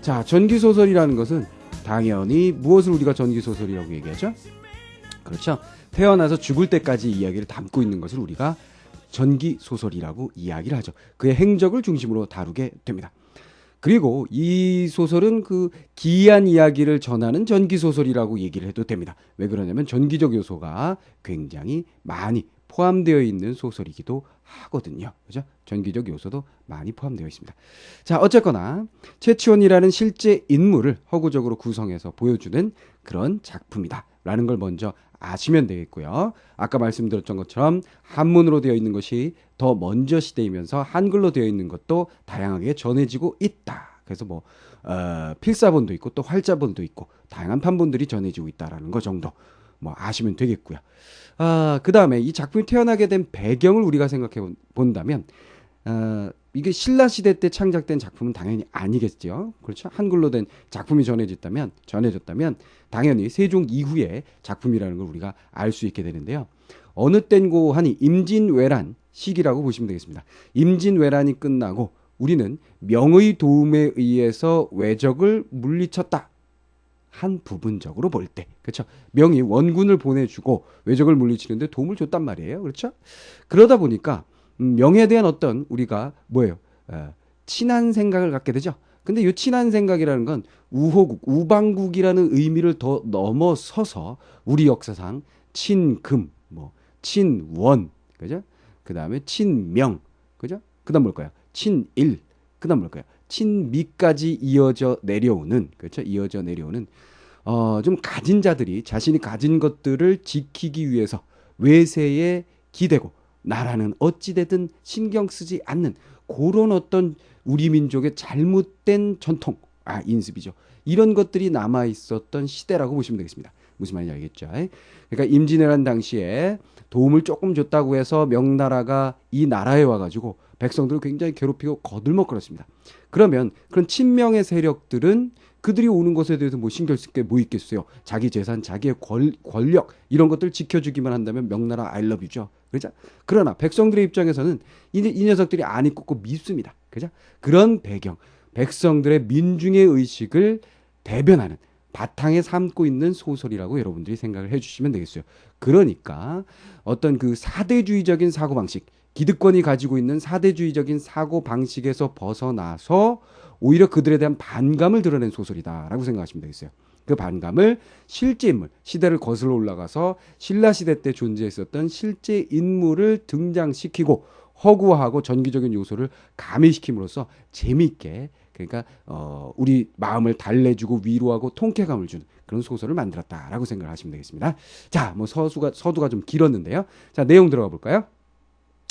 자, 전기소설이라는 것은 당연히 무엇을 우리가 전기소설이라고 얘기하죠? 그렇죠. 태어나서 죽을 때까지 이야기를 담고 있는 것을 우리가 전기소설이라고 이야기를 하죠. 그의 행적을 중심으로 다루게 됩니다. 그리고 이 소설은 그 기이한 이야기를 전하는 전기소설이라고 얘기를 해도 됩니다. 왜 그러냐면 전기적 요소가 굉장히 많이 포함되어 있는 소설이기도 하거든요. 그죠? 전기적 요소도 많이 포함되어 있습니다. 자, 어쨌거나 최치원이라는 실제 인물을 허구적으로 구성해서 보여주는 그런 작품이다 라는 걸 먼저 아시면 되겠고요. 아까 말씀드렸던 것처럼 한문으로 되어 있는 것이 더 먼저 시대이면서 한글로 되어 있는 것도 다양하게 전해지고 있다. 그래서 뭐 필사본도 있고 또 활자본도 있고 다양한 판본들이 전해지고 있다라는 거 정도 뭐 아시면 되겠고요. 그 다음에 이 작품이 태어나게 된 배경을 우리가 생각해 본다면 이게 신라 시대 때 창작된 작품은 당연히 아니겠죠. 그렇죠? 한글로 된 작품이 전해졌다면 당연히 세종 이후의 작품이라는 걸 우리가 알 수 있게 되는데요. 어느 때고 하니 임진왜란 시기라고 보시면 되겠습니다. 임진왜란이 끝나고 우리는 명의 도움에 의해서 왜적을 물리쳤다. 한 부분적으로 볼 때, 그렇죠? 명이 원군을 보내주고 왜적을 물리치는데 도움을 줬단 말이에요, 그렇죠? 그러다 보니까 명에 대한 어떤 우리가 뭐예요? 친한 생각을 갖게 되죠. 근데 이 친한 생각이라는 건 우호국, 우방국이라는 의미를 더 넘어서서 우리 역사상 친금, 뭐 친원, 그죠? 그 다음에 친명, 그죠? 그다음 뭘까요? 친일, 그다음 뭘까요? 친미까지 이어져 내려오는, 그렇죠? 이어져 내려오는 좀 가진 자들이 자신이 가진 것들을 지키기 위해서 외세에 기대고 나라는 어찌되든 신경 쓰지 않는 그런 어떤 우리 민족의 잘못된 전통, 인습이죠. 이런 것들이 남아 있었던 시대라고 보시면 되겠습니다. 무슨 말인지 알겠죠? 그러니까 임진왜란 당시에 도움을 조금 줬다고 해서 명나라가 이 나라에 와가지고 백성들을 굉장히 괴롭히고 거들먹거렸습니다. 그러면 그런 친명의 세력들은 그들이 오는 것에 대해서 뭐 신경 쓸 게 뭐 있겠어요? 자기 재산, 자기의 권력 이런 것들 지켜주기만 한다면 명나라 I love you죠. 그죠? 그러나 백성들의 입장에서는 이 녀석들이 안 입고 밉습니다. 그죠? 그런 배경, 백성들의 민중의 의식을 대변하는 바탕에 삼고 있는 소설이라고 여러분들이 생각을 해주시면 되겠어요. 그러니까 어떤 그 사대주의적인 사고방식, 기득권이 가지고 있는 사대주의적인 사고방식에서 벗어나서 오히려 그들에 대한 반감을 드러낸 소설이다라고 생각하시면 되겠어요. 그 반감을 실제 인물, 시대를 거슬러 올라가서 신라시대 때 존재했었던 실제 인물을 등장시키고 허구화하고 전기적인 요소를 가미시킴으로써 재미있게, 그러니까 우리 마음을 달래주고 위로하고 통쾌감을 주는 그런 소설을 만들었다라고 생각을 하시면 되겠습니다. 자, 뭐 서두가 좀 길었는데요. 자, 내용 들어가 볼까요?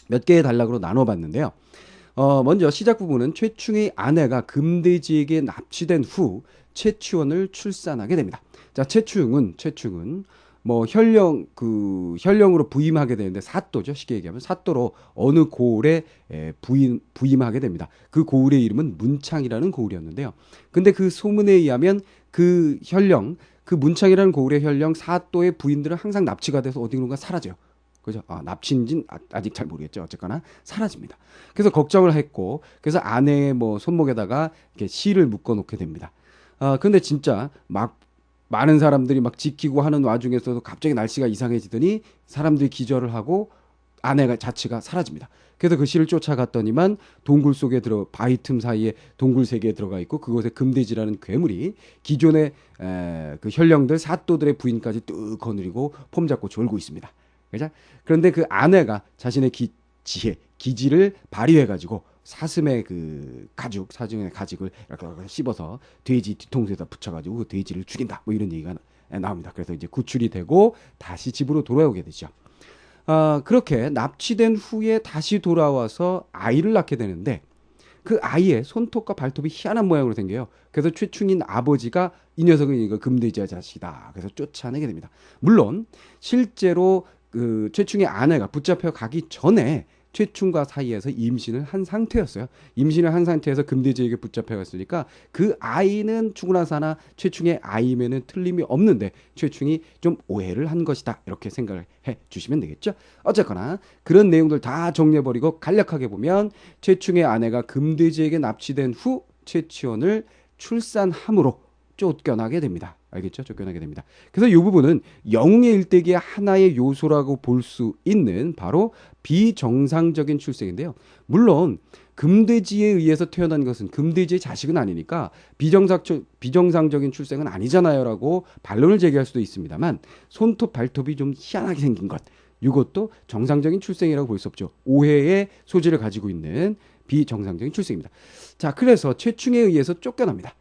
몇 개의 단락으로 나눠봤는데요. 먼저 시작 부분은 최충의 아내가 금대지에게 납치된 후 최치원을 출산하게 됩니다. 자, 최충은 뭐 현령으로 부임하게 되는데 사또죠. 쉽게 얘기하면 사또로 어느 고을에 부임하게 됩니다. 그 고을의 이름은 문창이라는 고을이었는데요. 근데 그 소문에 의하면 그 문창이라는 고을의 현령 사또의 부인들은 항상 납치가 돼서 어디론가 사라져요. 그죠? 납치인지는 아직 잘 모르겠죠. 어쨌거나 사라집니다. 그래서 걱정을 했고, 그래서 아내의 뭐 손목에다가 이렇게 실을 묶어 놓게 됩니다. 근데 진짜 막 많은 사람들이 막 지키고 하는 와중에서도 갑자기 날씨가 이상해지더니 사람들이 기절을 하고 아내가 자취가 사라집니다. 그래서 그 실을 쫓아갔더니만 동굴 속에 바위 틈 사이에 동굴 세계에 들어가 있고 그곳에 금돼지라는 괴물이 기존의 그 현령들 사또들의 부인까지 뚝 거느리고 폼 잡고 졸고 있습니다. 그죠? 그런데 그 아내가 자신의 기지를 발휘해가지고 사슴의 사슴의 가죽을 이렇게 씹어서 돼지 뒤통수에다 붙여가지고 그 돼지를 죽인다. 뭐 이런 얘기가 나옵니다. 그래서 이제 구출이 되고 다시 집으로 돌아오게 되죠. 그렇게 납치된 후에 다시 돌아와서 아이를 낳게 되는데 그 아이의 손톱과 발톱이 희한한 모양으로 생겨요. 그래서 최충인 아버지가 이 녀석은 이거 금돼지의 자식이다. 그래서 쫓아내게 됩니다. 물론 실제로 그 최충의 아내가 붙잡혀 가기 전에 최충과 사이에서 임신을 한 상태였어요. 임신을 한 상태에서 금돼지에게 붙잡혀갔으니까 그 아이는 죽으나 사나 최충의 아이면은 틀림이 없는데 최충이 좀 오해를 한 것이다. 이렇게 생각을 해 주시면 되겠죠. 어쨌거나 그런 내용들 다 정리해버리고 간략하게 보면 최충의 아내가 금돼지에게 납치된 후 최치원을 출산함으로 쫓겨나게 됩니다. 알겠죠? 쫓겨나게 됩니다. 그래서 이 부분은 영웅의 일대기의 하나의 요소라고 볼 수 있는 바로 비정상적인 출생인데요. 물론 금돼지에 의해서 태어난 것은 금돼지의 자식은 아니니까 비정상적인 출생은 아니잖아요라고 반론을 제기할 수도 있습니다만 손톱 발톱이 좀 희한하게 생긴 것 이것도 정상적인 출생이라고 볼 수 없죠. 오해의 소지를 가지고 있는 비정상적인 출생입니다. 자, 그래서 최충에 의해서 쫓겨납니다.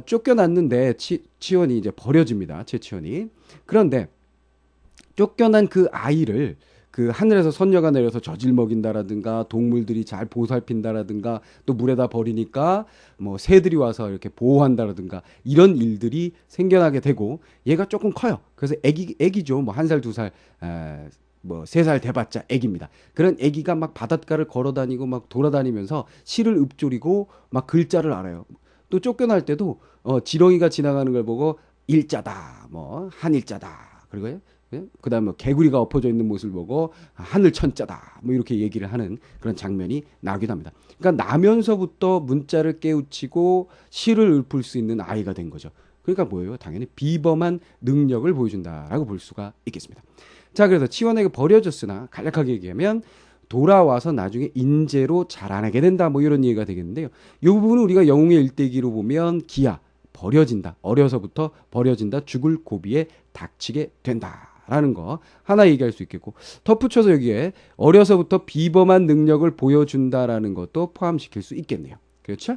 쫓겨났는데 치원이 이제 버려집니다. 최치원이. 그런데 쫓겨난 그 아이를 그 하늘에서 선녀가 내려서 젖을 먹인다라든가 동물들이 잘 보살핀다라든가 또 물에다 버리니까 뭐 새들이 와서 이렇게 보호한다라든가 이런 일들이 생겨나게 되고 얘가 조금 커요. 그래서 애기죠. 뭐 1살, 2살, 뭐 3살 돼봤자 애기입니다. 그런 애기가 막 바닷가를 걸어다니고 막 돌아다니면서 시를 읊조리고 막 글자를 알아요. 또 쫓겨날 때도 지렁이가 지나가는 걸 보고 일자다, 뭐 한일자다, 그리고 그다음에 뭐 개구리가 엎어져 있는 모습을 보고 하늘 천자다, 뭐 이렇게 얘기를 하는 그런 장면이 나오기도 합니다. 그러니까 나면서부터 문자를 깨우치고 시를 읊을 수 있는 아이가 된 거죠. 그러니까 뭐예요? 당연히 비범한 능력을 보여준다라고 볼 수가 있겠습니다. 자, 그래서 치원에게 버려졌으나 간략하게 얘기하면 돌아와서 나중에 인재로 자라나게 된다, 뭐 이런 얘기가 되겠는데요. 이 부분은 우리가 영웅의 일대기로 보면 기아, 버려진다, 어려서부터 버려진다, 죽을 고비에 닥치게 된다라는 거 하나 얘기할 수 있겠고, 덧붙여서 여기에 어려서부터 비범한 능력을 보여준다라는 것도 포함시킬 수 있겠네요. 그렇죠?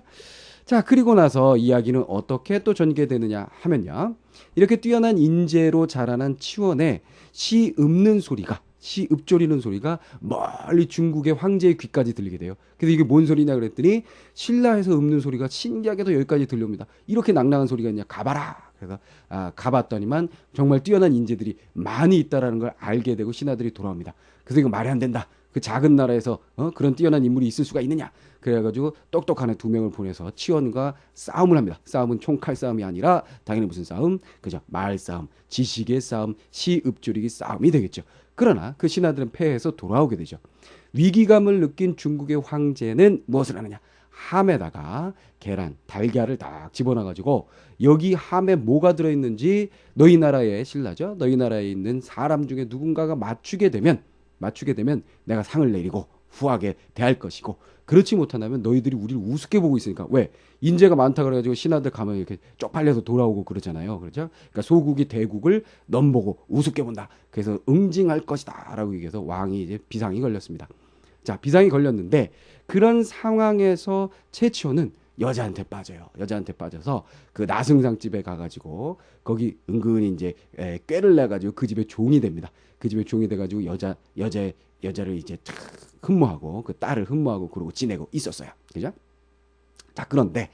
자, 그리고 나서 이야기는 어떻게 또 전개되느냐 하면요, 이렇게 뛰어난 인재로 자라난 치원의 시 읊는 소리가, 시 읊조리는 소리가 멀리 중국의 황제의 귀까지 들리게 돼요. 그래서 이게 뭔 소리냐 그랬더니 신라에서 읊는 소리가 신기하게도 여기까지 들려옵니다. 이렇게 낭낭한 소리가 있냐, 가봐라. 그래서 가봤더니만 정말 뛰어난 인재들이 많이 있다라는 걸 알게 되고 신하들이 돌아옵니다. 그래서 이거 말이 안 된다. 그 작은 나라에서 그런 뛰어난 인물이 있을 수가 있느냐. 그래가지고 똑똑한 애 2명을 보내서 치원과 싸움을 합니다. 싸움은 총칼 싸움이 아니라 당연히 무슨 싸움? 그죠? 말 싸움, 지식의 싸움, 시 읊조리기 싸움이 되겠죠. 그러나 그 신하들은 패해서 돌아오게 되죠. 위기감을 느낀 중국의 황제는 무엇을 하느냐? 함에다가 계란, 달걀을 딱 집어넣어가지고 여기 함에 뭐가 들어있는지 너희 나라의 신라죠. 너희 나라에 있는 사람 중에 누군가가 맞추게 되면 내가 상을 내리고 후하게 대할 것이고, 그렇지 못한다면 너희들이 우리를 우습게 보고 있으니까. 왜? 인재가 많다 그래가지고 신하들 가면 이렇게 쪽팔려서 돌아오고 그러잖아요. 그렇죠? 그러니까 소국이 대국을 넘보고 우습게 본다. 그래서 응징할 것이다 라고 얘기해서 왕이 이제 비상이 걸렸습니다. 자, 비상이 걸렸는데 그런 상황에서 최치호는 여자한테 빠져요. 여자한테 빠져서 그 나승상 집에 가가지고 거기 은근히 이제 꾀를 내가지고 그 집의 종이 됩니다. 그 집의 종이 돼가지고 여자를 이제 흠모하고 그 딸을 흠모하고 그러고 지내고 있었어요. 그죠? 자, 그런데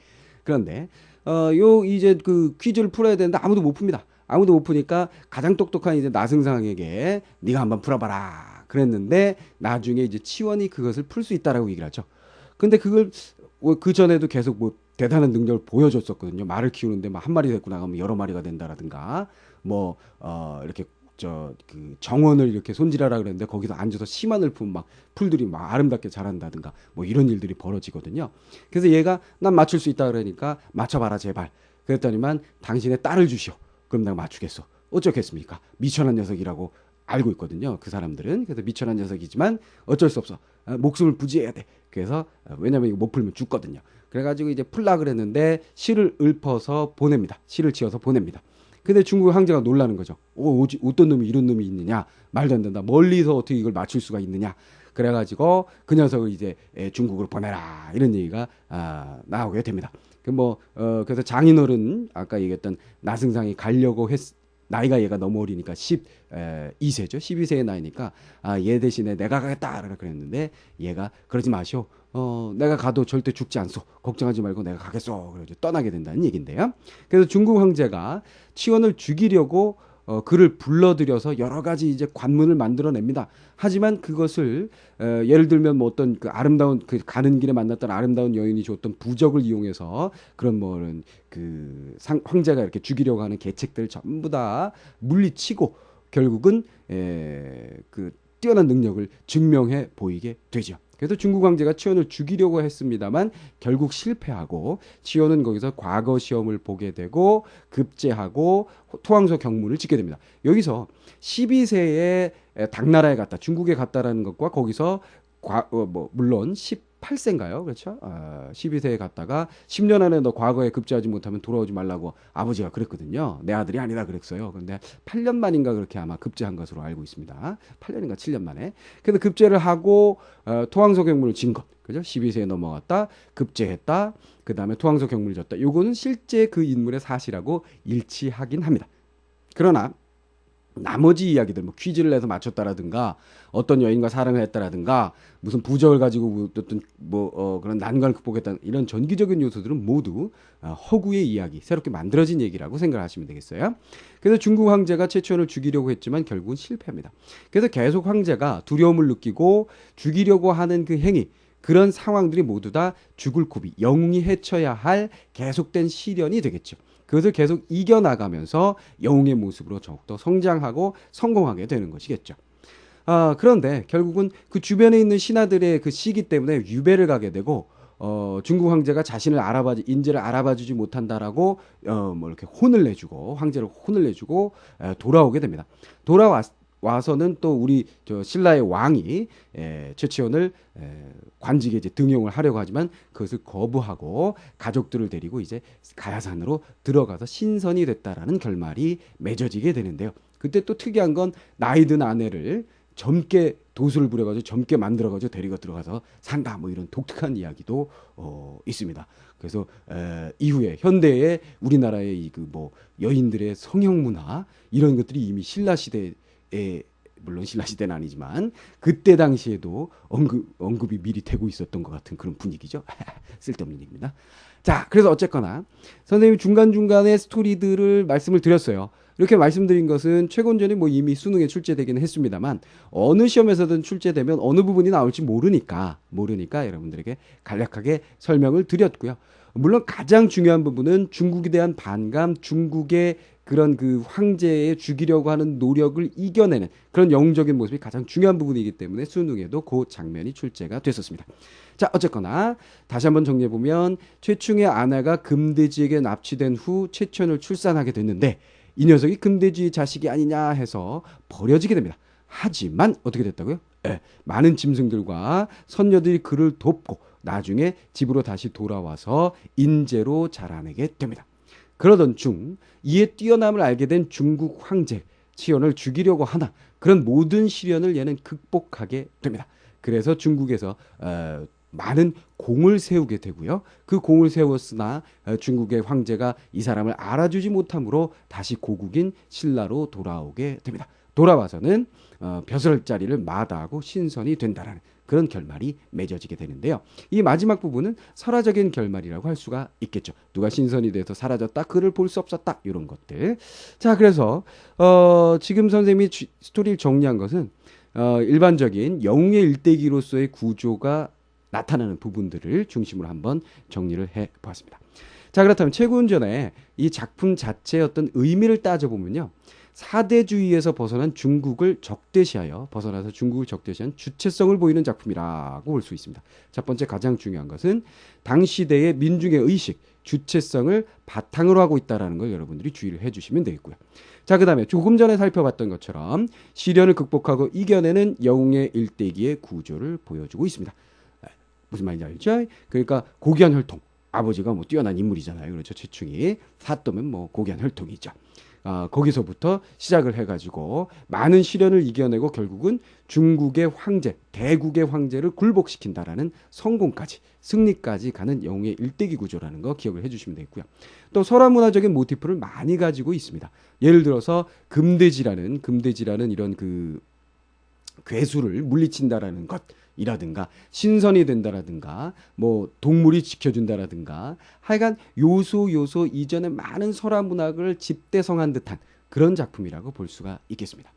요 이제 그 퀴즈를 풀어야 되는데 아무도 못 풉니다. 아무도 못 푸니까 가장 똑똑한 이제 나승상에게 네가 한번 풀어봐라 그랬는데 나중에 이제 치원이 그것을 풀 수 있다라고 얘기를 하죠. 근데 그걸 그 전에도 계속 뭐 대단한 능력을 보여줬었거든요. 말을 키우는데 막 한 마리 데리고 나가면 여러 마리가 된다라든가 뭐 이렇게 그 정원을 이렇게 손질하라 그랬는데 거기서 앉아서 시만 읊으면 막 풀들이 막 아름답게 자란다든가 뭐 이런 일들이 벌어지거든요. 그래서 얘가 난 맞출 수 있다 그러니까 맞춰봐라 제발. 그랬더니만 당신의 딸을 주시오. 그럼 내가 맞추겠어. 어쩌겠습니까? 미천한 녀석이라고 알고 있거든요. 그 사람들은. 그래서 미천한 녀석이지만 어쩔 수 없어. 목숨을 부지해야 돼. 그래서 왜냐면 이거 못 풀면 죽거든요. 그래가지고 이제 풀라 그랬는데 시를 읊어서 보냅니다. 시를 지어서 보냅니다. 근데 중국 황제가 놀라는 거죠. 어떤 놈이 이런 놈이 있느냐. 말도 안 된다. 멀리서 어떻게 이걸 맞출 수가 있느냐. 그래가지고 그 녀석을 이제 중국으로 보내라. 이런 얘기가 나오게 됩니다. 그래서 장인어른 아까 얘기했던 나승상이 가려고 나이가 얘가 너무 어리니까 12세죠. 12세의 나이니까 얘 대신에 내가 가겠다 그랬는데 얘가 그러지 마시오. 내가 가도 절대 죽지 않소. 걱정하지 말고 내가 가겠소. 그래서 떠나게 된다는 얘긴데요. 그래서 중국 황제가 치원을 죽이려고 그를 불러들여서 여러 가지 이제 관문을 만들어냅니다. 하지만 그것을 예를 들면 뭐 어떤 그 아름다운 그 가는 길에 만났던 아름다운 여인이 줬던 부적을 이용해서 그런 뭐는 그 황제가 이렇게 죽이려고 하는 계책들을 전부 다 물리치고 결국은 그 뛰어난 능력을 증명해 보이게 되죠. 그래서 중국 황제가 치원을 죽이려고 했습니다만 결국 실패하고 치원은 거기서 과거 시험을 보게 되고 급제하고 토왕서 경문을 짓게 됩니다. 여기서 12세에 당나라에 갔다, 중국에 갔다라는 것과 거기서 물론 18세인가요? 그렇죠? 12세에 갔다가 10년 안에 너 과거에 급제하지 못하면 돌아오지 말라고 아버지가 그랬거든요. 내 아들이 아니다 그랬어요. 근데 8년 만인가 그렇게 아마 급제한 것으로 알고 있습니다. 8년인가 7년 만에. 그래서 급제를 하고 토왕서 경문을 진 것. 그죠? 12세에 넘어갔다. 급제했다. 그다음에 토왕서 경문을 졌다. 요거는 실제 그 인물의 사실하고 일치하긴 합니다. 그러나 나머지 이야기들, 뭐 퀴즈를 내서 맞췄다라든가 어떤 여인과 사랑을 했다라든가 무슨 부적을 가지고 어떤 그런 난관을 극복했다, 이런 전기적인 요소들은 모두 허구의 이야기, 새롭게 만들어진 얘기라고 생각하시면 되겠어요. 그래서 중국 황제가 최치원을 죽이려고 했지만 결국은 실패합니다. 그래서 계속 황제가 두려움을 느끼고 죽이려고 하는 그 행위, 그런 상황들이 모두 다 죽을 고비, 영웅이 헤쳐야 할 계속된 시련이 되겠죠. 그것을 계속 이겨나가면서 영웅의 모습으로 더욱더 성장하고 성공하게 되는 것이겠죠. 그런데 결국은 그 주변에 있는 신하들의 그 시기 때문에 유배를 가게 되고 중국 황제가 자신을 인재를 알아봐주지 못한다라고 이렇게 혼을 내주고, 황제를 혼을 내주고 돌아오게 됩니다. 와서는 또 우리 신라의 왕이 최치원을 관직에 이제 등용을 하려고 하지만 그것을 거부하고 가족들을 데리고 이제 가야산으로 들어가서 신선이 됐다라는 결말이 맺어지게 되는데요. 그때 또 특이한 건 나이 든 아내를 젊게 도수를 부려가지고 젊게 만들어가지고 데리고 들어가서 산다, 뭐 이런 독특한 이야기도 있습니다. 그래서 이후에 현대의 우리나라의 이 여인들의 성형 문화, 이런 것들이 이미 신라 시대에, 물론 신라 시대는 아니지만 그때 당시에도 언급이 미리 되고 있었던 것 같은 그런 분위기죠. 쓸데없는 얘기입니다. 자, 그래서 어쨌거나 선생님이 중간중간에 스토리들을 말씀을 드렸어요. 이렇게 말씀드린 것은 최곤전이 이미 수능에 출제되기는 했습니다만 어느 시험에서든 출제되면 어느 부분이 나올지 모르니까 여러분들에게 간략하게 설명을 드렸고요. 물론 가장 중요한 부분은 중국에 대한 반감, 중국의 그런 그 황제에 죽이려고 하는 노력을 이겨내는 그런 영웅적인 모습이 가장 중요한 부분이기 때문에 수능에도 그 장면이 출제가 됐었습니다. 자, 어쨌거나 다시 한번 정리해보면 최충의 아내가 금대지에게 납치된 후 최치원을 출산하게 됐는데 이 녀석이 금대지의 자식이 아니냐 해서 버려지게 됩니다. 하지만 어떻게 됐다고요? 많은 짐승들과 선녀들이 그를 돕고 나중에 집으로 다시 돌아와서 인재로 자라내게 됩니다. 그러던 중 이에 뛰어남을 알게 된 중국 황제 치원을 죽이려고 하나 그런 모든 시련을 얘는 극복하게 됩니다. 그래서 중국에서 많은 공을 세우게 되고요. 그 공을 세웠으나 중국의 황제가 이 사람을 알아주지 못함으로 다시 고국인 신라로 돌아오게 됩니다. 돌아와서는 벼슬자리를 마다하고 신선이 된다라는 그런 결말이 맺어지게 되는데요. 이 마지막 부분은 설화적인 결말이라고 할 수가 있겠죠. 누가 신선이 돼서 사라졌다, 그를 볼 수 없었다, 이런 것들. 자, 그래서 지금 선생님이 스토리를 정리한 것은 일반적인 영웅의 일대기로서의 구조가 나타나는 부분들을 중심으로 한번 정리를 해보았습니다. 자, 그렇다면 최고운전의 이 작품 자체의 어떤 의미를 따져보면요. 사대주의에서 벗어나서 중국을 적대시한 주체성을 보이는 작품이라고 볼 수 있습니다. 첫 번째 가장 중요한 것은 당시대의 민중의 의식, 주체성을 바탕으로 하고 있다는 걸 여러분들이 주의를 해주시면 되겠고요. 자, 그 다음에 조금 전에 살펴봤던 것처럼 시련을 극복하고 이겨내는 영웅의 일대기의 구조를 보여주고 있습니다. 무슨 말인지 알죠? 그러니까 고귀한 혈통, 아버지가 뛰어난 인물이잖아요. 그렇죠? 최충이 사또면 고귀한 혈통이죠. 거기서부터 시작을 해가지고 많은 시련을 이겨내고 결국은 중국의 황제, 대국의 황제를 굴복시킨다라는 성공까지, 승리까지 가는 영웅의 일대기 구조라는 거 기억을 해주시면 되겠고요. 또 설화문화적인 모티프를 많이 가지고 있습니다. 예를 들어서 금대지라는 이런 그 괴수를 물리친다라는 것이라든가 신선이 된다라든가 동물이 지켜준다라든가 하여간 요소 이전에 많은 설화 문학을 집대성한 듯한 그런 작품이라고 볼 수가 있겠습니다.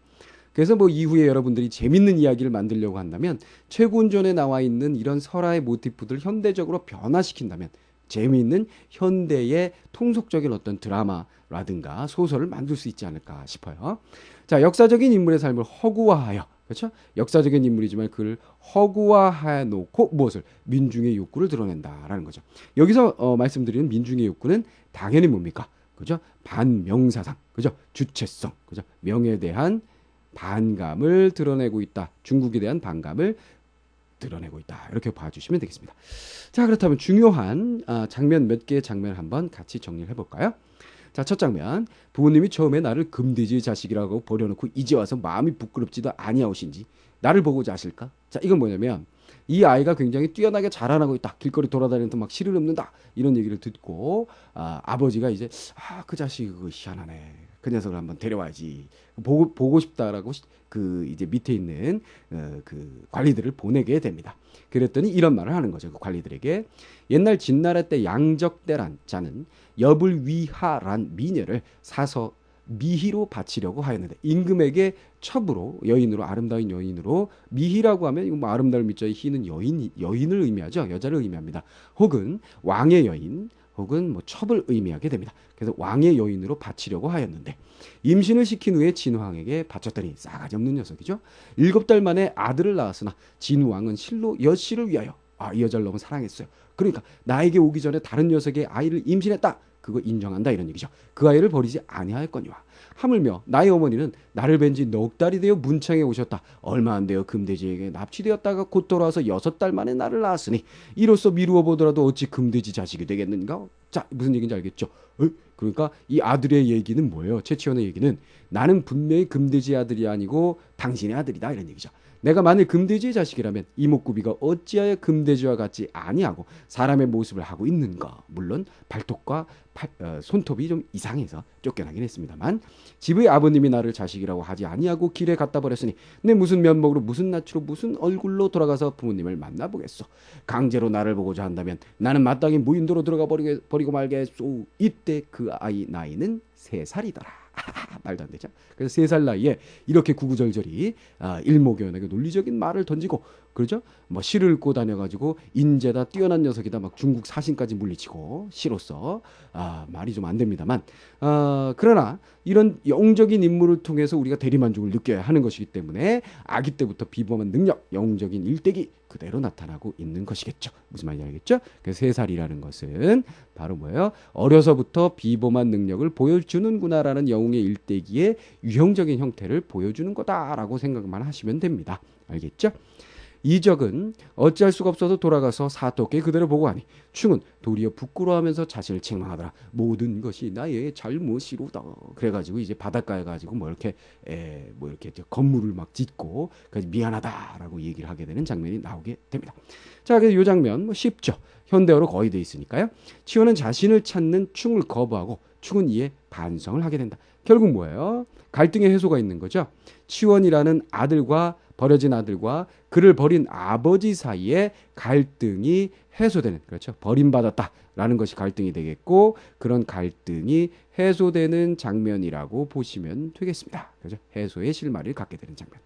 그래서 이후에 여러분들이 재밌는 이야기를 만들려고 한다면 최고운전에 나와 있는 이런 설화의 모티프들을 현대적으로 변화시킨다면 재미있는 현대의 통속적인 어떤 드라마라든가 소설을 만들 수 있지 않을까 싶어요. 자, 역사적인 인물의 삶을 허구화하여, 그렇죠? 역사적인 인물이지만 그를 허구화해 놓고 무엇을 민중의 욕구를 드러낸다라는 거죠. 여기서 말씀드리는 민중의 욕구는 당연히 뭡니까? 그죠? 반명사상, 그죠? 주체성, 그죠? 명에 대한 반감을 드러내고 있다. 중국에 대한 반감을 드러내고 있다. 이렇게 봐주시면 되겠습니다. 자, 그렇다면 중요한 장면 몇 개의 장면을 한번 같이 정리를 해볼까요? 자, 첫 장면. 부모님이 처음에 나를 금돼지 자식이라고 버려놓고 이제 와서 마음이 부끄럽지도 아니하오신지 나를 보고자 하실까? 자, 이건 뭐냐면 이 아이가 굉장히 뛰어나게 자라나고 있다. 길거리 돌아다니면서 막 실을 읊는다. 이런 얘기를 듣고 아버지가 이제 그 자식 그거 희한하네. 그 녀석을 한번 데려와야지. 보고 싶다라고 그 이제 밑에 있는 그 관리들을 보내게 됩니다. 그랬더니 이런 말을 하는 거죠. 그 관리들에게 옛날 진나라 때 양적대란 자는 엽을 위하란 미녀를 사서 미희로 바치려고 하였는데 임금에게 첩으로 여인으로 아름다운 여인으로 미희라고 하면 이거 뭐 아름다운 미자의 희는 여인을 의미하죠. 여자를 의미합니다. 혹은 왕의 여인 혹은 뭐 첩을 의미하게 됩니다. 그래서 왕의 여인으로 바치려고 하였는데 임신을 시킨 후에 진왕에게 바쳤더니 싸가지 없는 녀석이죠. 7달 만에 아들을 낳았으나 진왕은 실로 여씨를 위하여 이 여자를 너무 사랑했어요. 그러니까 나에게 오기 전에 다른 녀석의 아이를 임신했다. 그거 인정한다 이런 얘기죠. 그 아이를 버리지 아니하였거니와 하물며 나의 어머니는 나를 뵌 지 넉 달이 되어 문창에 오셨다. 얼마 안 되어 금돼지에게 납치되었다가 곧 돌아와서 6달 만에 나를 낳았으니 이로써 미루어 보더라도 어찌 금돼지 자식이 되겠는가? 자, 무슨 얘기인지 알겠죠? 그러니까 이 아들의 얘기는 뭐예요? 최치원의 얘기는 나는 분명히 금돼지 아들이 아니고 당신의 아들이다 이런 얘기죠. 내가 만일 금돼지의 자식이라면 이목구비가 어찌하여 금돼지와 같지 아니하고 사람의 모습을 하고 있는가. 물론 발톱과 손톱이 좀 이상해서 쫓겨나긴 했습니다만 집의 아버님이 나를 자식이라고 하지 아니하고 길에 갖다 버렸으니 내 무슨 면목으로 무슨 낯으로 무슨 얼굴로 돌아가서 부모님을 만나보겠소. 강제로 나를 보고자 한다면 나는 마땅히 무인도로 들어가 버리고 말겠소. 이때 그 아이 나이는 3살이더라. 말도 안 되죠. 그래서 3살 나이에 이렇게 구구절절히 일목요연하게 논리적인 말을 던지고 그러죠. 뭐 시를 읽고 다녀가지고 인재다 뛰어난 녀석이다 막 중국 사신까지 물리치고 시로서 말이 좀 안 됩니다만 그러나 이런 영적인 인물을 통해서 우리가 대리만족을 느껴야 하는 것이기 때문에 아기 때부터 비범한 능력, 영적인 일대기 그대로 나타나고 있는 것이겠죠. 무슨 말인지 알겠죠? 그래서 3살이라는 것은 바로 뭐예요? 어려서부터 비범한 능력을 보여주는구나라는 영웅의 일대기의 유형적인 형태를 보여주는 거다라고 생각만 하시면 됩니다. 알겠죠? 이적은 어찌할 수가 없어서 돌아가서 사토께 그대로 보고 하니 충은 도리어 부끄러워하면서 자신을 책망하더라. 모든 것이 나의 잘못이로다. 그래가지고 이제 바닷가에 가지고 뭐 이렇게 건물을 막 짓고 그래서 미안하다라고 얘기를 하게 되는 장면이 나오게 됩니다. 자, 그래서 이 장면 뭐 쉽죠. 현대어로 거의 돼 있으니까요. 치원은 자신을 찾는 충을 거부하고 충은 이에 반성을 하게 된다. 결국 뭐예요? 갈등의 해소가 있는 거죠. 치원이라는 아들과 버려진 아들과 그를 버린 아버지 사이에 갈등이 해소되는, 그렇죠. 버림받았다라는 것이 갈등이 되겠고 그런 갈등이 해소되는 장면이라고 보시면 되겠습니다. 그렇죠. 해소의 실마리를 갖게 되는 장면.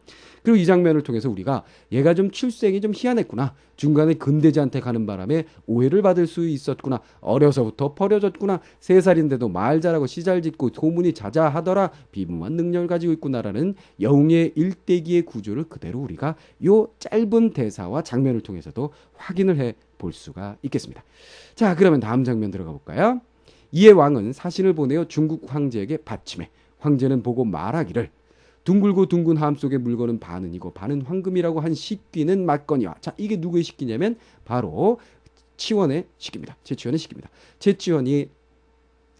그리고 이 장면을 통해서 우리가 얘가 좀 출생이 좀 희한했구나. 중간에 금돼지한테 가는 바람에 오해를 받을 수 있었구나. 어려서부터 버려졌구나. 3살인데도 말 잘하고 시 잘 짓고 소문이 자자하더라. 비범한 능력을 가지고 있구나라는 영웅의 일대기의 구조를 그대로 우리가 요 짧은 대사와 장면을 통해서도 확인을 해 볼 수가 있겠습니다. 자, 그러면 다음 장면 들어가 볼까요? 이에 왕은 사신을 보내어 중국 황제에게 바침해 황제는 보고 말하기를 둥글고 둥근 함 속의 물건은 반은이고 반은 황금이라고 한 식귀는 맞거니와. 자, 이게 누구의 식귀냐면 바로 치원의 식귀입니다. 제치원의 식귀입니다. 제치원이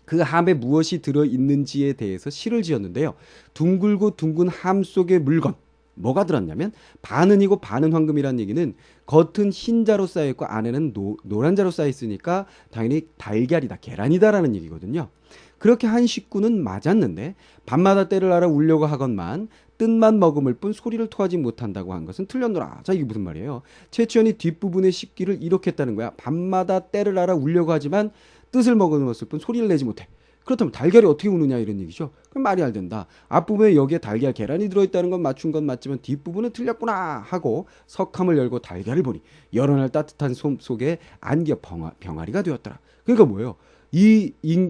그 함에 무엇이 들어있는지에 대해서 시를 지었는데요. 둥글고 둥근 함 속의 물건 뭐가 들었냐면 반은이고 반은 황금이라는 얘기는 겉은 흰자로 쌓여있고 안에는 노란자로 쌓여있으니까 당연히 달걀이다, 계란이다라는 얘기거든요. 그렇게 한 식구는 맞았는데 밤마다 때를 알아 울려고 하건만 뜻만 머금을 뿐 소리를 토하지 못한다고 한 것은 틀렸노라. 자, 이게 무슨 말이에요? 최치원이 뒷부분의 식기를 이렇게 했다는 거야. 밤마다 때를 알아 울려고 하지만 뜻을 머금었을 뿐 소리를 내지 못해. 그렇다면 달걀이 어떻게 우느냐 이런 얘기죠. 그럼 말이 안 된다. 앞부분에 여기에 달걀 계란이 들어있다는 건 맞춘 건 맞지만 뒷부분은 틀렸구나 하고 석함을 열고 달걀을 보니 여러 날 따뜻한 솜 속에 안겨 병아리가 되었더라. 그러니까 뭐예요?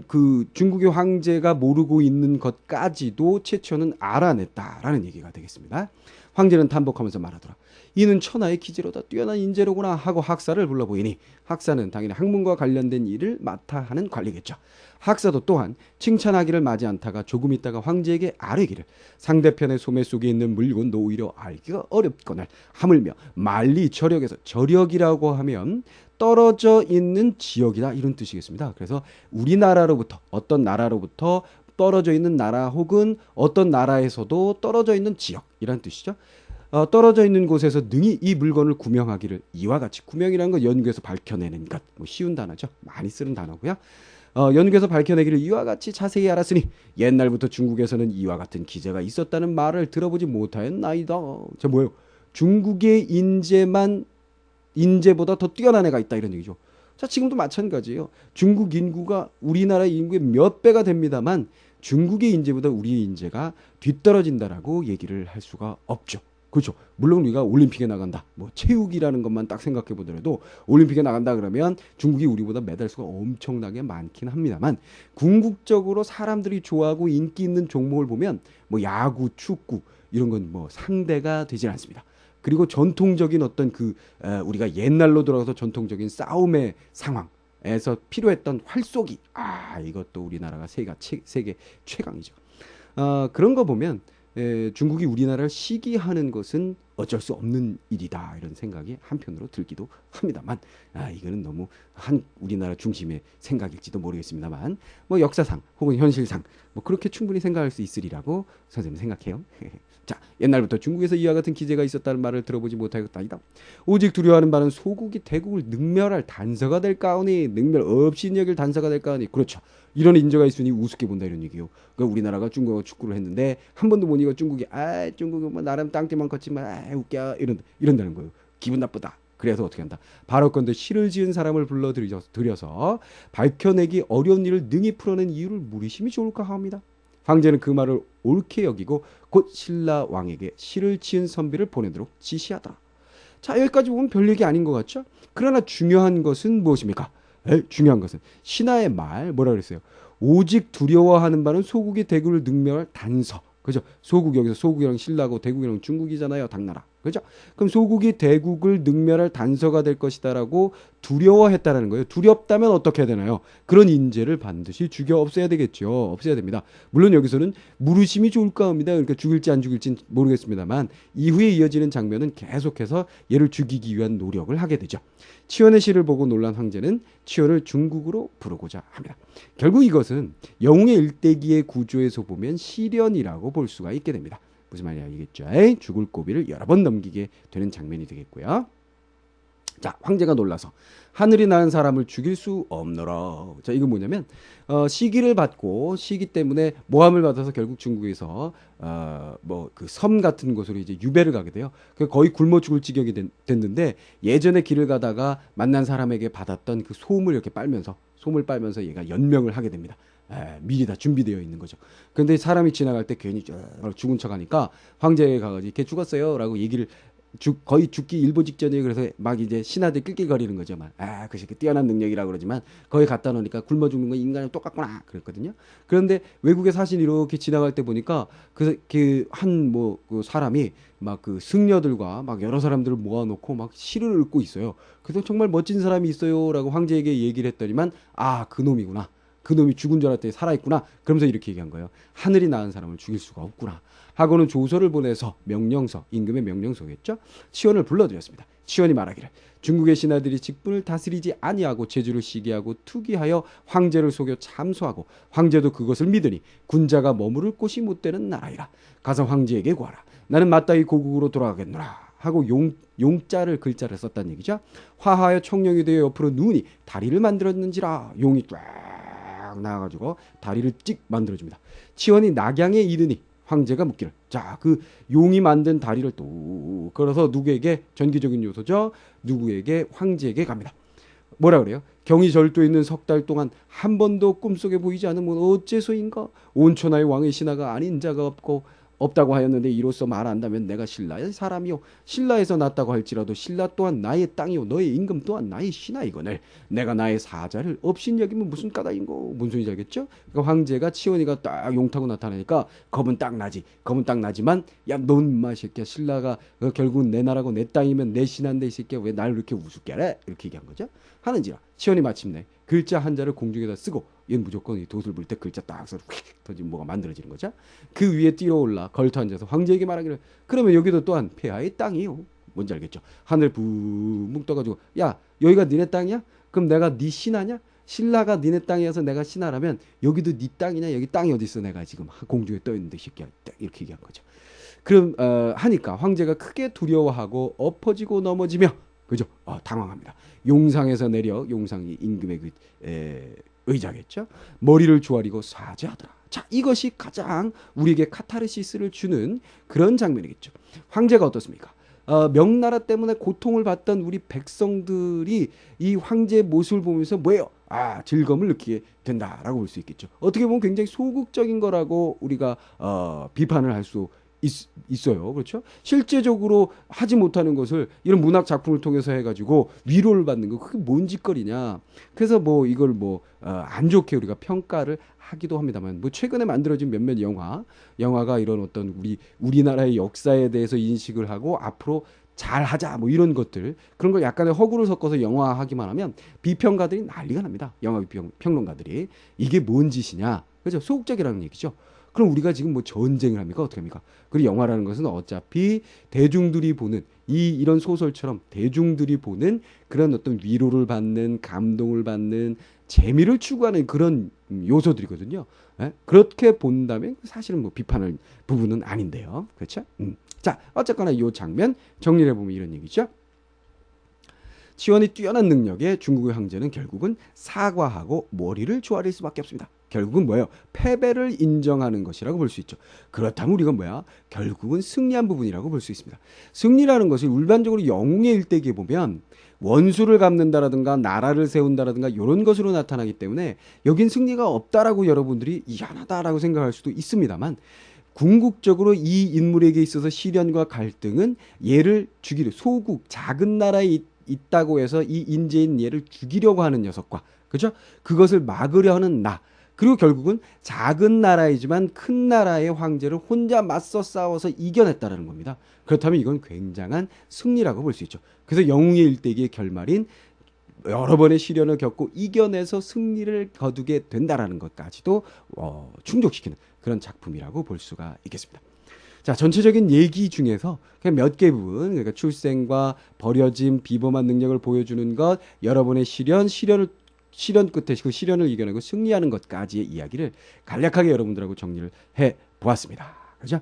그 중국의 황제가 모르고 있는 것까지도 최초는 알아냈다라는 얘기가 되겠습니다. 황제는 단복하면서 말하더라. 이는 천하의 기재로다 뛰어난 인재로구나 하고 학사를 불러보이니 학사는 당연히 학문과 관련된 일을 맡아 하는 관리겠죠. 학사도 또한 칭찬하기를 마지 않다가 조금 있다가 황제에게 아뢰기를 상대편의 소매 속에 있는 물건도 오히려 알기가 어렵거늘 하물며 만리 저력에서 저력이라고 하면 떨어져 있는 지역이다 이런 뜻이겠습니다. 그래서 우리나라로부터 어떤 나라로부터 떨어져 있는 나라 혹은 어떤 나라에서도 떨어져 있는 지역이란 뜻이죠. 떨어져 있는 곳에서 능히 이 물건을 구명하기를 이와 같이 구명이라는 건 연구에서 밝혀내는 것. 쉬운 단어죠. 많이 쓰는 단어고요. 연구에서 밝혀내기를 이와 같이 자세히 알았으니 옛날부터 중국에서는 이와 같은 기제가 있었다는 말을 들어보지 못하였나이다. 저 뭐예요? 중국의 인재보다 더 뛰어난 애가 있다 이런 얘기죠. 자, 지금도 마찬가지예요. 중국 인구가 우리나라 인구의 몇 배가 됩니다만 중국의 인재보다 우리의 인재가 뒤떨어진다라고 얘기를 할 수가 없죠. 그렇죠. 물론 우리가 올림픽에 나간다. 뭐 체육이라는 것만 딱 생각해 보더라도 올림픽에 나간다 그러면 중국이 우리보다 메달 수가 엄청나게 많긴 합니다만 궁극적으로 사람들이 좋아하고 인기 있는 종목을 보면 뭐 야구, 축구 이런 건 뭐 상대가 되질 않습니다. 그리고 전통적인 어떤 우리가 옛날로 돌아가서 전통적인 싸움의 상황에서 필요했던 활쏘기. 이것도 우리나라가 세계 최강이죠. 그런 거 보면 중국이 우리나라를 시기하는 것은 어쩔 수 없는 일이다 이런 생각이 한편으로 들기도 합니다만 이거는 너무 우리나라 중심의 생각일지도 모르겠습니다만 뭐 역사상 혹은 현실상 뭐 그렇게 충분히 생각할 수 있으리라고 선생님은 생각해요. 자, 옛날부터 중국에서 이와 같은 기제가 있었다는 말을 들어보지 못하였다이다. 오직 두려워하는 바는 소국이 대국을 능멸할 단서가 될까오니 능멸 없이 여길 단서가 될까오니 그렇죠. 이런 인재가 있으니 우습게 본다 이런 얘기예요. 그러니까 우리나라가 중국하고 축구를 했는데 한 번도 못 이겨 중국이 중국이 뭐 나름 땅띠만 컸지만 웃겨 이런다는 거예요. 기분 나쁘다. 그래서 어떻게 한다. 바로건대 시를 지은 사람을 불러들여서 밝혀내기 어려운 일을 능히 풀어낸 이유를 물으심이 좋을까 합니다. 황제는 그 말을 옳게 여기고 곧 신라 왕에게 시를 지은 선비를 보내도록 지시하더라. 자, 여기까지 보면 별 얘기 아닌 것 같죠? 그러나 중요한 것은 무엇입니까? 중요한 것은 신하의 말 뭐라 그랬어요? 오직 두려워하는 바는 소국이 대국을 능멸할 단서. 그죠? 여기서 소국이랑 신라고 대국이랑 중국이잖아요. 당나라. 그죠? 그럼 소국이 대국을 능멸할 단서가 될 것이다라고 두려워했다라는 거예요. 두렵다면 어떻게 해야 되나요? 그런 인재를 반드시 죽여 없애야 되겠죠. 없애야 됩니다. 물론 여기서는 물으심이 좋을까 합니다. 그러니까 죽일지 안 죽일지는 모르겠습니다만 이후에 이어지는 장면은 계속해서 얘를 죽이기 위한 노력을 하게 되죠. 치원의 시를 보고 놀란 황제는 치원을 중국으로 부르고자 합니다. 결국 이것은 영웅의 일대기의 구조에서 보면 시련이라고 볼 수가 있게 됩니다. 무슨 말이냐 알겠죠? 죽을 고비를 여러 번 넘기게 되는 장면이 되겠고요. 자, 황제가 놀라서 하늘이 낳은 사람을 죽일 수 없노라. 자, 이건 뭐냐면 시기를 받고 시기 때문에 모함을 받아서 결국 중국에서 뭐 그 섬 같은 곳으로 이제 유배를 가게 돼요. 거의 굶어 죽을 지경이 됐는데 예전에 길을 가다가 만난 사람에게 받았던 그 솜을 이렇게 솜을 빨면서 얘가 연명을 하게 됩니다. 미리 다 준비되어 있는 거죠. 그런데 사람이 지나갈 때 괜히 죽은 척하니까 황제에 가가지고 걔 죽었어요라고 얘기를 거의 죽기 일보 직전이에요. 그래서 막 이제 신하들 낄낄거리는 거죠. 그 새끼 뛰어난 능력이라고 그러지만 거기 갖다 놓으니까 굶어 죽는 건 인간이랑 똑같구나 그랬거든요. 그런데 외국에 사실 이렇게 지나갈 때 보니까 그 사람이 막 그 승려들과 막 여러 사람들을 모아놓고 막 시를 읽고 있어요. 그래서 정말 멋진 사람이 있어요라고 황제에게 얘기를 했더니만 그 놈이구나. 그 놈이 죽은 줄 알았더니 살아있구나. 그러면서 이렇게 얘기한 거예요. 하늘이 낳은 사람을 죽일 수가 없구나. 하고는 조서를 보내서 임금의 명령서겠죠. 치원을 불러들였습니다. 치원이 말하기를 중국의 신하들이 직분을 다스리지 아니하고 제주를 시기하고 투기하여 황제를 속여 참소하고 황제도 그것을 믿으니 군자가 머무를 곳이 못 되는 나라이라. 가서 황제에게 구하라. 나는 마땅히 고국으로 돌아가겠노라. 하고 글자를 썼다는 얘기죠. 화하여 청룡이 되어 옆으로 누우니 다리를 만들었는지라. 용이 쫙 나와가지고 다리를 찍 만들어줍니다. 치원이 낙양에 이르니 황제가 묻기를 그 용이 만든 다리를 또 걸어서 누구에게 전기적인 요소죠. 누구에게 황제에게 갑니다. 뭐라 그래요? 경이 절도에 있는 석 달 동안 한 번도 꿈속에 보이지 않으면 어째서인가? 온 천하의 왕의 신하가 아닌 자가 없고 없다고 하였는데 이로써 말한다면 내가 신라의 사람이요 신라에서 났다고 할지라도 신라 또한 나의 땅이요 너의 임금 또한 나의 신하이거늘 내가 나의 사자를 업신 여기면 무슨 까닭인고 무슨 소리인지 알겠죠? 그러니까 황제가 치원이가 딱 용타고 나타나니까 겁은 딱 나지. 겁은 딱 나지만 야 넌 인마 새끼야 신라가 결국은 내 나라고 내 땅이면 내 신한데 이 새끼야 왜 날 이렇게 우습게 해? 이렇게 얘기한 거죠. 하는지라 치원이 마침내 글자 한자를 공중에다 쓰고 얘는 무조건 이 돛을 불 때 글자 딱 써서 휙 터지면 뭐가 만들어지는 거죠. 그 위에 뛰어올라 걸터 앉아서 황제에게 말하기를 그러면 여기도 또한 폐하의 땅이요. 뭔지 알겠죠? 하늘 붕 떠가지고 야 여기가 니네 땅이야? 그럼 내가 네 신하냐? 신라가 니네 땅이어서 내가 신하라면 여기도 네 땅이냐? 여기 땅이 어디 있어? 내가 지금 공중에 떠 있는데 새끼야 이렇게 얘기한 거죠. 그럼 하니까 황제가 크게 두려워하고 엎어지고 넘어지며 그죠? 당황합니다. 용상에서 내려 용상이 임금의 그 의자겠죠. 머리를 조아리고 사죄하더라. 자, 이것이 가장 우리에게 카타르시스를 주는 그런 장면이겠죠. 황제가 어떻습니까? 명나라 때문에 고통을 받던 우리 백성들이 이 황제의 모습을 보면서 뭐예요? 즐거움을 느끼게 된다라고 볼 수 있겠죠. 어떻게 보면 굉장히 소극적인 거라고 우리가 비판을 할 수 있어요. 그렇죠? 실제적으로 하지 못하는 것을 이런 문학 작품을 통해서 해가지고 위로를 받는 거 그게 뭔 짓거리냐. 그래서 뭐 이걸 안 좋게 우리가 평가를 하기도 합니다만 뭐 최근에 만들어진 몇몇 영화가 이런 어떤 우리나라의 역사에 대해서 인식을 하고 앞으로 잘하자 뭐 이런 것들 그런 걸 약간의 허구를 섞어서 영화하기만 하면 비평가들이 난리가 납니다. 영화 평론가들이 이게 뭔 짓이냐. 그죠? 소극적이라는 얘기죠. 그럼 우리가 지금 뭐 전쟁을 합니까? 어떻게 합니까? 그리고 영화라는 것은 어차피 대중들이 보는 이런 소설처럼 대중들이 보는 그런 어떤 위로를 받는 감동을 받는 재미를 추구하는 그런 요소들이거든요. 예? 그렇게 본다면 사실은 뭐 비판할 부분은 아닌데요. 그렇죠? 자, 어쨌거나 이 장면 정리를 해보면 이런 얘기죠. 치원이 뛰어난 능력에 중국의 황제는 결국은 사과하고 머리를 조아릴 수밖에 없습니다. 결국은 뭐예요? 패배를 인정하는 것이라고 볼 수 있죠. 그렇다면 우리가 결국은 승리한 부분이라고 볼 수 있습니다. 승리라는 것을 일반적으로 영웅의 일대기에 보면 원수를 갚는다라든가 나라를 세운다라든가 이런 것으로 나타나기 때문에 여긴 승리가 없다라고 여러분들이 희한하다라고 생각할 수도 있습니다만 궁극적으로 이 인물에게 있어서 시련과 갈등은 얘를 죽이려 소국 작은 나라에 있다고 해서 이 인재인 얘를 죽이려고 하는 녀석과 그죠? 그것을 막으려 하는 나 그리고 결국은 작은 나라이지만 큰 나라의 황제를 혼자 맞서 싸워서 이겨냈다라는 겁니다. 그렇다면 이건 굉장한 승리라고 볼 수 있죠. 그래서 영웅의 일대기의 결말인 여러 번의 시련을 겪고 이겨내서 승리를 거두게 된다라는 것까지도 충족시키는 그런 작품이라고 볼 수가 있겠습니다. 자, 전체적인 얘기 중에서 그냥 몇 개 부분, 그러니까 출생과 버려짐, 비범한 능력을 보여주는 것, 여러 번의 시련 끝에 그 시련을 이겨내고 승리하는 것까지의 이야기를 간략하게 여러분들하고 정리를 해 보았습니다. 그죠?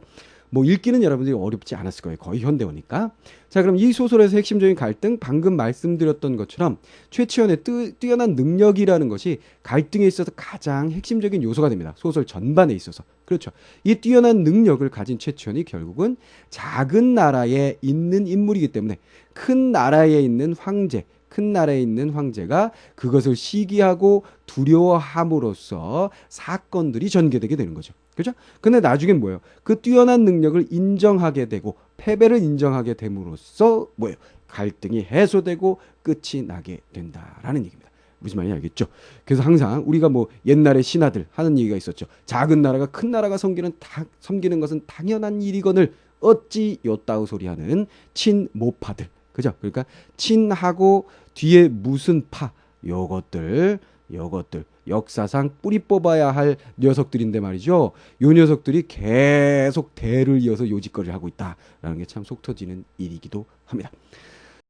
뭐 읽기는 여러분들이 어렵지 않았을 거예요. 거의 현대어니까. 자, 그럼 이 소설에서 핵심적인 갈등, 방금 말씀드렸던 것처럼 최치원의 뛰어난 능력이라는 것이 갈등에 있어서 가장 핵심적인 요소가 됩니다. 소설 전반에 있어서. 그렇죠. 이 뛰어난 능력을 가진 최치원이 결국은 작은 나라에 있는 인물이기 때문에 큰 나라에 있는 황제가 그것을 시기하고 두려워함으로써 사건들이 전개되게 되는 거죠. 그죠? 근데 나중엔 뭐예요? 그 뛰어난 능력을 인정하게 되고 패배를 인정하게 됨으로써 뭐예요? 갈등이 해소되고 끝이 나게 된다라는 얘기입니다. 무슨 말인지 알겠죠? 그래서 항상 우리가 뭐 옛날에 신하들 하는 얘기가 있었죠. 작은 나라가 큰 나라가 섬기는 것은 당연한 일이거늘 어찌 요따우 소리하는 친모파들. 그죠? 그러니까 친하고 뒤에 무슨 파 요것들 역사상 뿌리 뽑아야 할 녀석들인데 말이죠. 요 녀석들이 계속 대를 이어서 요짓거리를 하고 있다라는 게 참 속 터지는 일이기도 합니다.